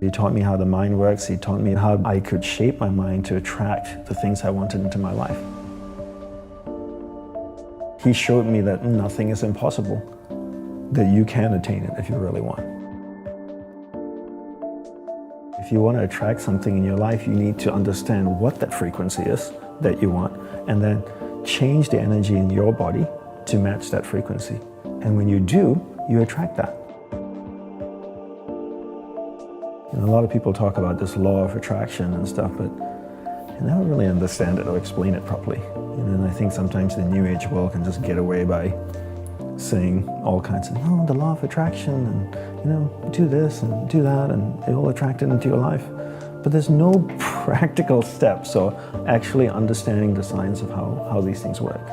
He taught me how the mind works. He taught me how I could shape my mind to attract the things I wanted into my life. He showed me that nothing is impossible, that you can attain it if you really want. If you want to attract something in your life, you need to understand what that frequency is that you want, and then change the energy in your body to match that frequency. And when you do, you attract that. A lot of people talk about this law of attraction and stuff, but I never really understand it or explain it properly. And I think sometimes the New Age world can just get away by saying all kinds of, no, the law of attraction, and do this and do that, and it will attract it into your life. But there's no practical steps or actually understanding the science of how these things work.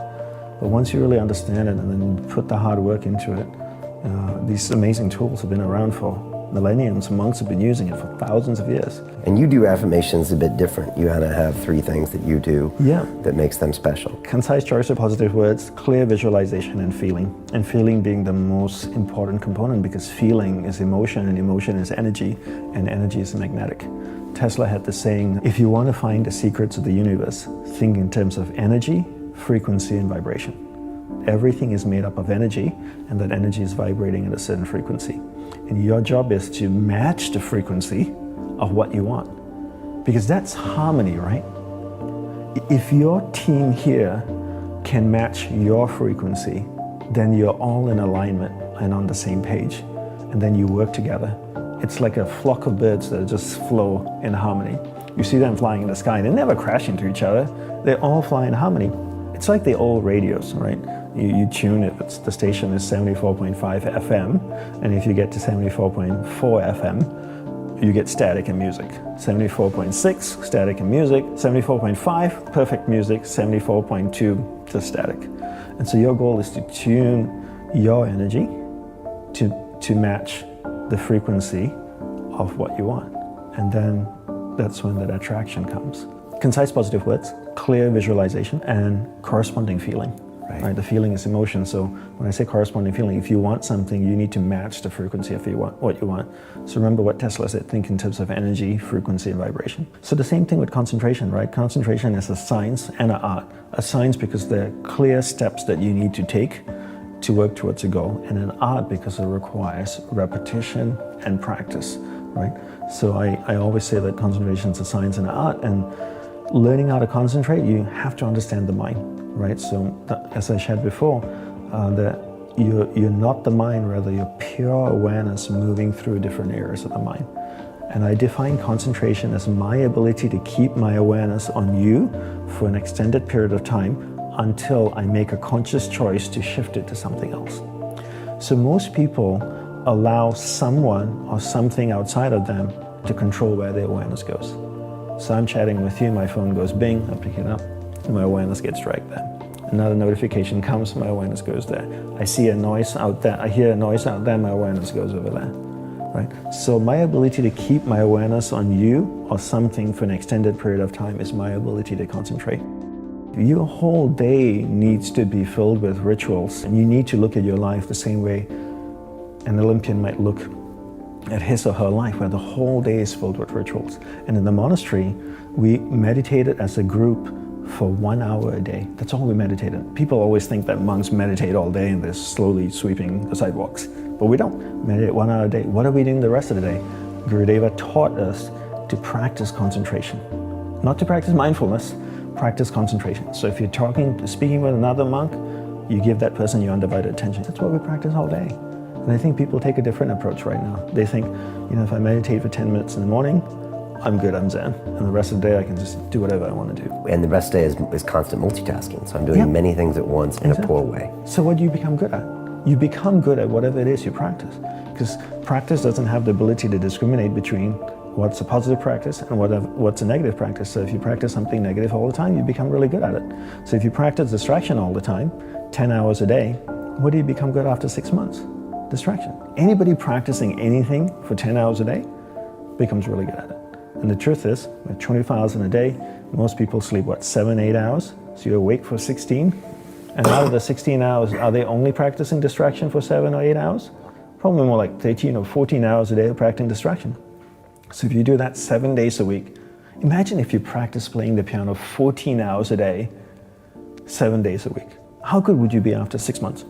But once you really understand it and then put the hard work into it, these amazing tools have been around for millenniums. Monks have been using it for thousands of years. And you do affirmations a bit different. You kind of have 3 things that you do that makes them special. Concise choice of positive words, clear visualization, and feeling. And feeling being the most important component, because feeling is emotion, and emotion is energy, and energy is magnetic. Tesla had the saying, if you want to find the secrets of the universe, think in terms of energy, frequency, and vibration. Everything is made up of energy, and that energy is vibrating at a certain frequency. And your job is to match the frequency of what you want. Because that's harmony, right? If your team here can match your frequency, then you're all in alignment and on the same page. And then you work together. It's like a flock of birds that just flow in harmony. You see them flying in the sky. They never crash into each other. They all fly in harmony. It's like the old radios, right? You tune it, the station is 74.5 FM, and if you get to 74.4 FM, you get static and music. 74.6, static and music. 74.5, perfect music. 74.2, just static. And so your goal is to tune your energy to match the frequency of what you want. And then that's when that attraction comes. Concise positive words, clear visualization, and corresponding feeling. Right? The feeling is emotion. So when I say corresponding feeling, if you want something, you need to match the frequency of what you want. So remember what Tesla said, think in terms of energy, frequency, and vibration. So the same thing with concentration, right? Concentration is a science and an art. A science because there are clear steps that you need to take to work towards a goal, and an art because it requires repetition and practice, right? So I always say that concentration is a science and an art, and learning how to concentrate, you have to understand the mind, right? So as I shared before, that you're not the mind, rather you're pure awareness moving through different areas of the mind. And I define concentration as my ability to keep my awareness on you for an extended period of time until I make a conscious choice to shift it to something else. So most people allow someone or something outside of them to control where their awareness goes. So I'm chatting with you, my phone goes bing, I pick it up, and my awareness gets dragged there. Another notification comes, my awareness goes there. I see a noise out there, I hear a noise out there, my awareness goes over there, right? So my ability to keep my awareness on you or something for an extended period of time is my ability to concentrate. Your whole day needs to be filled with rituals, and you need to look at your life the same way an Olympian might look at his or her life, where the whole day is filled with rituals. And in the monastery, we meditated as a group for 1 hour a day. That's all we meditated. People always think that monks meditate all day and they're slowly sweeping the sidewalks. But we don't. Meditate 1 hour a day. What are we doing the rest of the day? Gurudeva taught us to practice concentration. Not to practice mindfulness, practice concentration. So if you're speaking with another monk, you give that person your undivided attention. That's what we practice all day. And I think people take a different approach right now. They think, if I meditate for 10 minutes in the morning, I'm good, I'm zen. And the rest of the day I can just do whatever I want to do. And the rest of the day is constant multitasking. So I'm doing many things at once in a poor way. So what do you become good at? You become good at whatever it is you practice. Because practice doesn't have the ability to discriminate between what's a positive practice and what's a negative practice. So if you practice something negative all the time, you become really good at it. So if you practice distraction all the time, 10 hours a day, what do you become good after 6 months? Distraction. Anybody practicing anything for 10 hours a day becomes really good at it. And the truth is, with 24 hours in a day, most people sleep, 7, 8 hours? So you're awake for 16. And out of the 16 hours, are they only practicing distraction for 7 or 8 hours? Probably more like 13 or 14 hours a day of practicing distraction. So if you do that 7 days a week, imagine if you practice playing the piano 14 hours a day, 7 days a week. How good would you be after 6 months?